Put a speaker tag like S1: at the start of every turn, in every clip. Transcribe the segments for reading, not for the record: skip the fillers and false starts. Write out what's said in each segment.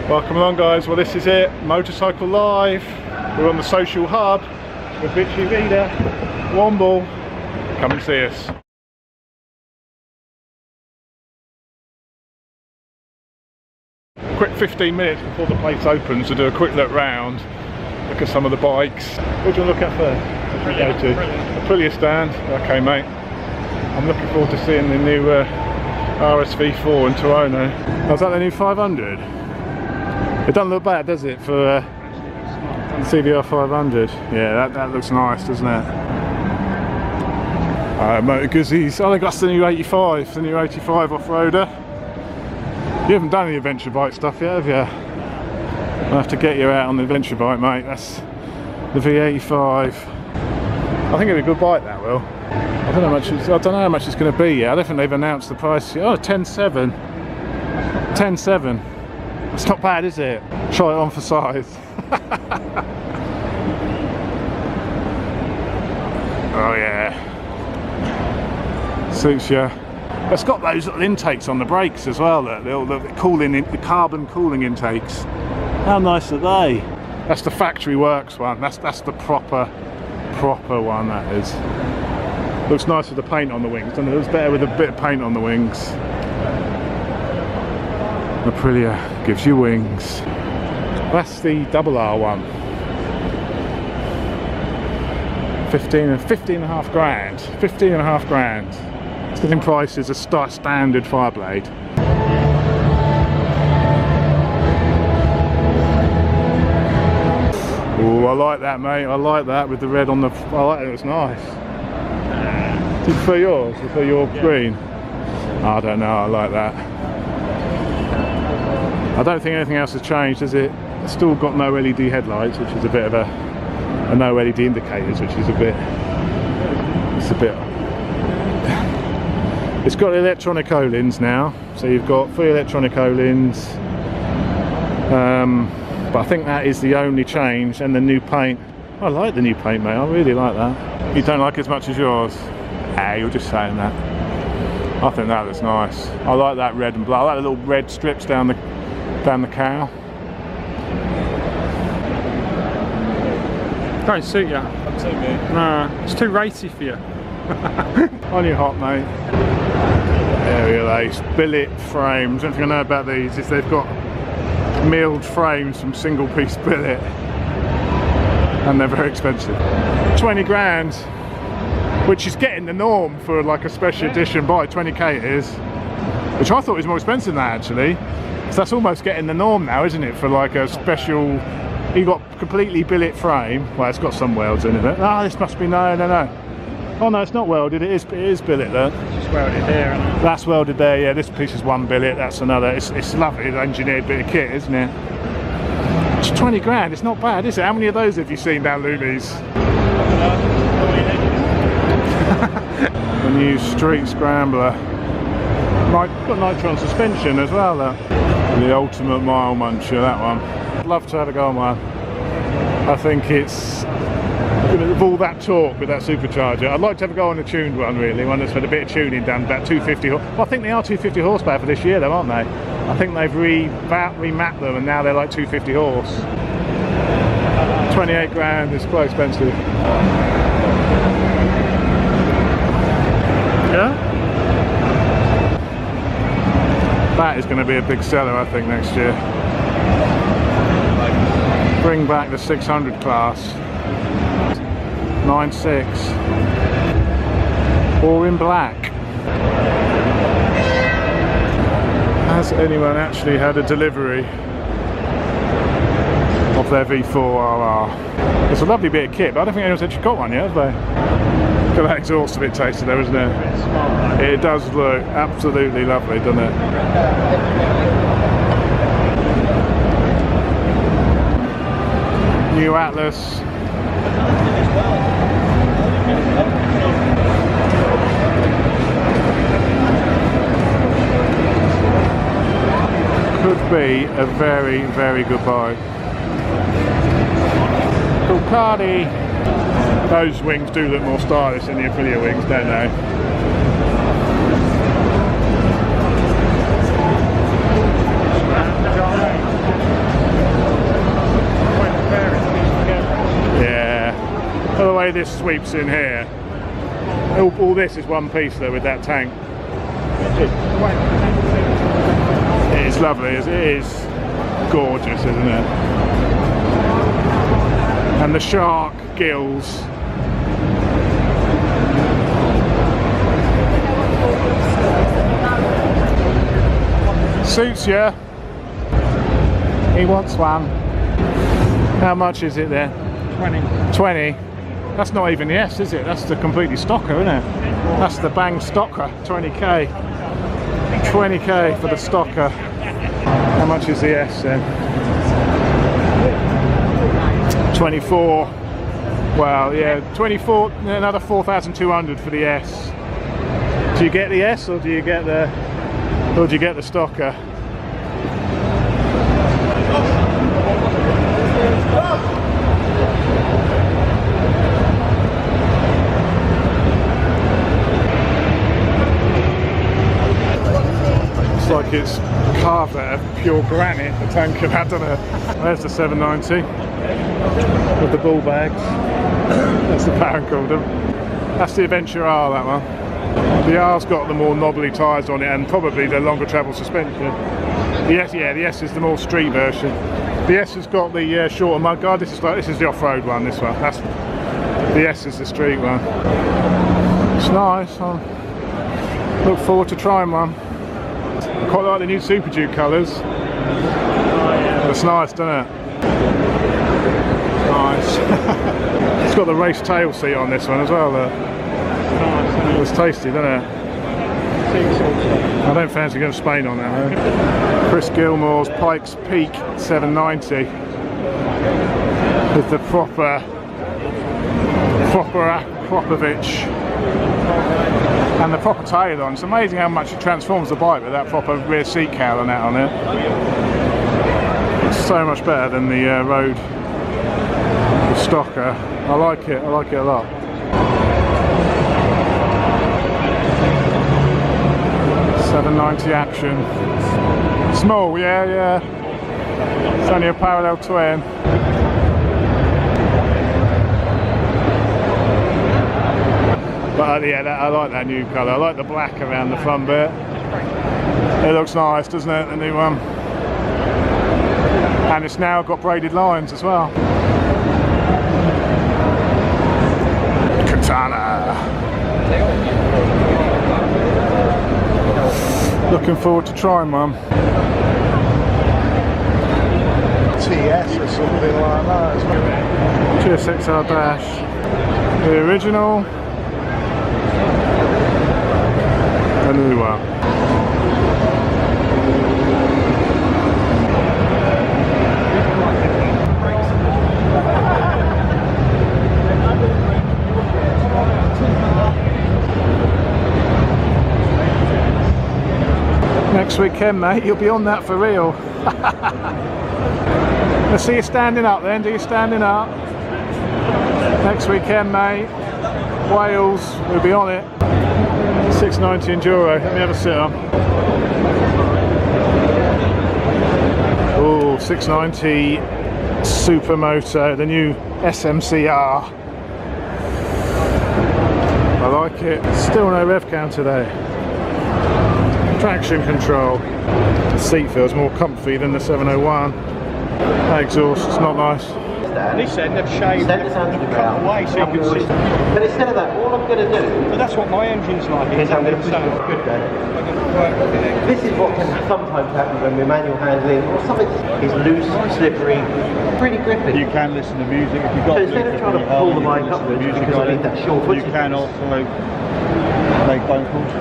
S1: Welcome along, guys. Well, this is it, Motorcycle Live. We're on the social hub with Vichy Vida, Womble. Come and see us. Quick 15 minutes before the place opens to do a quick look round, look at some of the bikes. What do you want to look at first?
S2: Aprilia.
S1: Aprilia stand. Okay, mate. I'm looking forward to seeing the new RSV4 in Toronto. Oh, is that the new 500? It doesn't look bad, does it, for CBR 500? Yeah, that looks nice, doesn't it? Motor Guzzies. I think that's the new 85, the new 85 off-roader. You haven't done any adventure bike stuff yet, have you? I'll have to get you out on the adventure bike, mate. That's the V85. I think it'll be a good bike, that will. I don't know how much it's going to be yet. I don't think they've announced the price yet. Oh, 10.7. 10.7. It's not bad, is it? Try it on for size. Oh yeah. Suits you. It's got those little intakes on the brakes as well. The carbon cooling intakes. How nice are they? That's the factory works one. That's the proper one. That is. Looks nice with the paint on the wings, doesn't it? It looks better with a bit of paint on the wings. Aprilia gives you wings. That's the RR one. 15.5 grand. 15.5 grand. Still in price is a standard Fireblade. Oh, I like that, mate. I like that with the red on the. I like it. It's nice. Do you prefer yours? Do you prefer your green? I don't know. I like that. I don't think anything else has changed, has it? It's still got no LED headlights, which is a bit of a no LED indicators, which is a bit. It's got electronic O-lins now, so you've got 3 electronic O-lins. But I think that is the only change, and the new paint. I like the new paint, mate. I really like that. You don't like it as much as yours? Ah, you're just saying that. I think that looks nice. I like that red and black. I like the little red strips down the cowl.
S2: Don't suit you.
S1: Don't suit me.
S2: No, it's too racy for you.
S1: On your hot, mate. Area lace, billet frames. One thing I know about these is they've got milled frames from single piece billet, and they're very expensive. 20 grand, which is getting the norm for like a special edition bike. 20k it is, which I thought was more expensive than that actually. So that's almost getting the norm now, isn't it, for like a special. You got completely billet frame. Well, it's got some welds in it. Ah, this must be no. Oh no, it's not welded. It is billet there.
S2: It's just welded there, isn't it?
S1: That's welded there. Yeah, this piece is one billet. That's another. It's lovely, engineered bit of kit, isn't it? It's 20 grand. It's not bad, is it? How many of those have you seen down Lumi's? The new Street Scrambler. Got nitron suspension as well. The ultimate mile muncher. That one. I'd love to have a go on one. I think it's. With all that torque with that supercharger, I'd like to have a go on a tuned one, really, one that's had a bit of tuning done, about 250. Well, I think they are 250 horsepower for this year, though, aren't they? I think they've remapped them, and now they're like 250 horse. 28 grand is quite expensive.
S2: Yeah.
S1: That is going to be a big seller, I think, next year. Bring back the 600 class. 9.6 or in black. Has anyone actually had a delivery of their V4RR? It's a lovely bit of kit, but I don't think anyone's actually got one yet, have they? Look at that exhaust bit tasted there, isn't it? It does look absolutely lovely, doesn't it? New Atlas. Could be a very, very good bike. Ducati. Those wings do look more stylish than the Aprilia wings, don't they? way this sweeps in here. All this is one piece though with that tank. It is lovely, it is gorgeous, isn't it? And the shark gills. Suits you. He wants one. How much is it there?
S2: 20.
S1: 20. That's not even the S, is it? That's the completely stocker, isn't it? That's the bang stocker. 20k. 20k for the stocker. How much is the S then? 24. Well, yeah, 24. Another 4,200 for the S. Do you get the S or do you get the stocker? Looks like it's carved out of pure granite, the tank of that, doesn't it? There's the 790 with the ball bags. That's the Paracord. That's the Adventure R, that one. The R's got the more knobbly tyres on it and probably the longer travel suspension. The S, yeah, the S is the more street version. The S has got the shorter mudguard. This is the off-road one. This one. That's the S is the street one. It's nice. I look forward to trying one. I quite like the new Super Duke colours. It's nice, doesn't it? Nice. It's got the race tail seat on this one as well. It was tasty, doesn't it? I don't fancy going to Spain on that though. Chris Gilmore's Pikes Peak 790 with the proper Akrapovic and the proper tail on. It's amazing how much it transforms the bike with that proper rear seat cowl and that on it. It's so much better than the road stocker. I like it a lot. .790 action. Small, yeah. It's only a parallel twin. But yeah, I like that new colour. I like the black around the front bit. It looks nice, doesn't it, the new one? And it's now got braided lines as well. Katana. Looking forward to trying one. TS or something like that. GSXR Dash. The original. The new one. Next weekend, mate, you'll be on that for real. Let's see you standing up then. Do you standing up? Next weekend, mate. Wales, we'll be on it. 690 Enduro. Let me have a sit on. Oh, 690 Supermoto, the new SMCR. I like it. Still no rev count today. Traction control. The seat feels more comfy than the 701. That exhaust, it's not nice.
S2: This end they've shaved, they've cut away so you can see.
S3: But instead of that, all I'm going to do...
S2: But that's what my engine's like.
S3: Is I'm going to push it off good day. This is what can sometimes happen when we're manual handling or something is loose, slippery, pretty grippy.
S4: You can listen to music if you've got.
S3: So instead of trying to pull the bike upwards because I need that sure foot.
S4: You can also make phone calls.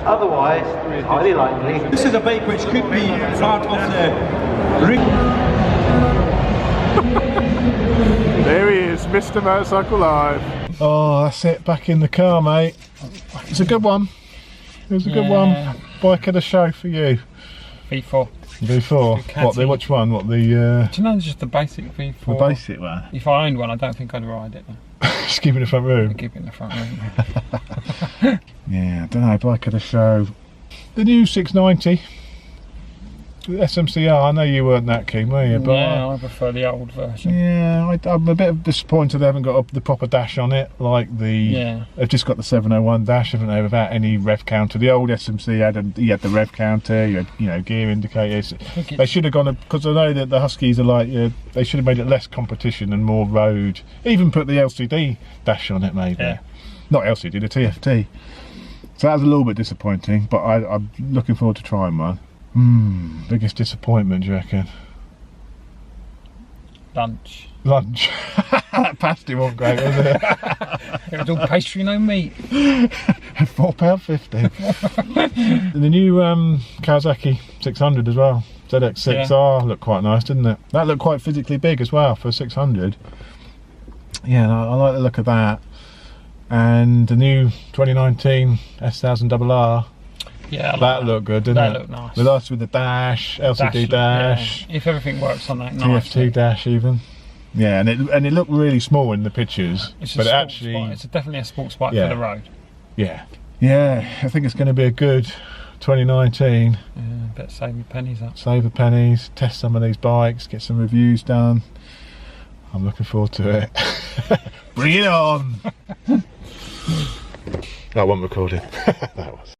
S3: Otherwise, highly likely.
S5: This is a bike which could be part of the rig.
S1: There he is, Mr. Motorcycle Live. Oh, that's it, back in the car, mate. It's a good one. It was a good one. Bike of the show for you.
S2: V4.
S1: V4? What, which one? What, the...
S2: Do you know, just the basic V4?
S1: The basic one?
S2: If I owned one, I don't think I'd ride it.
S1: Just keep it in the front room?
S2: Keep it in the front room.
S1: Yeah, I don't know, bike of the show. The new 690. SMCR, I know you weren't that keen, were you? But
S2: Yeah, I prefer the old version.
S1: yeah, I'm a bit disappointed they haven't got the proper dash on it, like the.
S2: Yeah.
S1: They've just got the 701 dash, haven't they? Without any rev counter. The old SMC had the rev counter, you had, gear indicators. They should have gone because I know that the Huskies are like they should have made it less competition and more road. Even put the LCD dash on it, maybe.
S2: Yeah.
S1: Not LCD, the TFT. So that was a little bit disappointing, but I'm looking forward to trying one. Biggest disappointment, do you reckon?
S2: Lunch.
S1: Lunch. That pasty wasn't great, was it?
S2: It was all pastry, no meat.
S1: £4.50. The new Kawasaki 600 as well. ZX6R looked quite nice, didn't it? That looked quite physically big as well for 600. Yeah, I like the look of that. And the new 2019 S1000RR.
S2: Yeah,
S1: That looked good, didn't it?
S2: That looked nice.
S1: With us with the dash, LCD dash,
S2: yeah. If everything works on that, nice.
S1: TFT dash even. Yeah, and it looked really small in the pictures,
S2: It's a
S1: but
S2: sports
S1: actually,
S2: bike. It's definitely a sports bike
S1: Yeah.
S2: for the road.
S1: yeah, I think it's going to be a good 2019.
S2: Yeah, better save your pennies up.
S1: Save the pennies, test some of these bikes, get some reviews done. I'm looking forward to it. Bring it on! That wasn't recorded. That was.